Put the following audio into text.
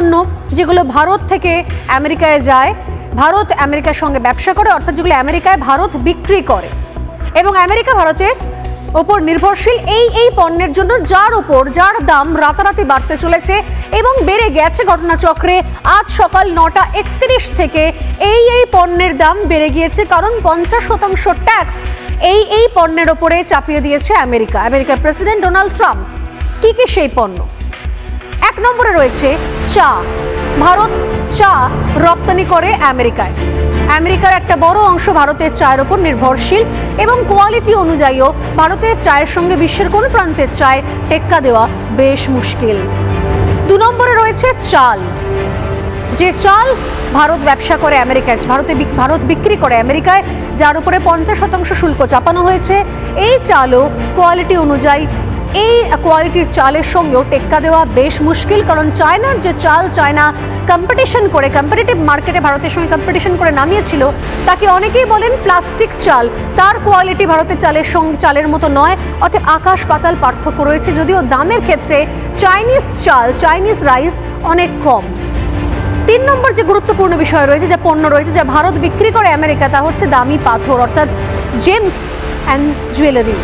পণ্য যেগুলো ভারত থেকে আমেরিকায় যায়, ভারত আমেরিকার সঙ্গে ব্যবসা করে, অর্থাৎ যেগুলো আমেরিকায় ভারত বিক্রি করে এবং আমেরিকা ভারতের ওপর নির্ভরশীল এই পণ্যের জন্য যার দাম রাতারাতি বাড়তে চলেছে এবং বেড়ে গেছে ঘটনাচক্রে। আজ সকাল 9:31 থেকে এই পণ্যের দাম বেড়ে গিয়েছে, কারণ 50% ট্যাক্স এই পণ্যের ওপরে চাপিয়ে দিয়েছে আমেরিকার প্রেসিডেন্ট ডোনাল্ড ট্রাম্প। কি সেই পণ্য? 1 নম্বরে রয়েছে চা। ভারত চা রপ্তানি করে আমেরিকায়। আমেরিকার একটা বড় অংশ ভারতের চায়ের উপর নির্ভরশীল এবং কোয়ালিটি অনুযায়ীও ভারতের চায়ের সঙ্গে বিশ্বের কোন প্রান্তের চায় টেক্কা দেওয়া বেশ মুশকিল। 2 নম্বরে রয়েছে চাল। যে চাল ভারত ব্যবসা করে আমেরিকায়, ভারত বিক্রি করে আমেরিকায়, যার উপরে 50% শুল্ক চাপানো হয়েছে। এই চালও কোয়ালিটি অনুযায়ী এই কোয়ালিটির চালের সঙ্গেও টেক্কা দেওয়া বেশ মুশকিল, কারণ চায়নার যে চাল চায়না কম্পিটিশন করে কম্পিটিটিভ মার্কেটে ভারতের সঙ্গে কম্পিটিশন করে নামিয়েছিল, তাকে অনেকেই বলেন প্লাস্টিক চাল। তার কোয়ালিটি ভারতের চালের মতো নয়, অর্থাৎ আকাশ পাতাল পার্থক্য রয়েছে, যদিও দামের ক্ষেত্রে চাইনিজ রাইস অনেক কম। 3 নম্বর যে গুরুত্বপূর্ণ বিষয় রয়েছে, যা পণ্য রয়েছে যা ভারত বিক্রি করে আমেরিকা, তা হচ্ছে দামি পাথর, অর্থাৎ জেমস অ্যান্ড জুয়েলারি।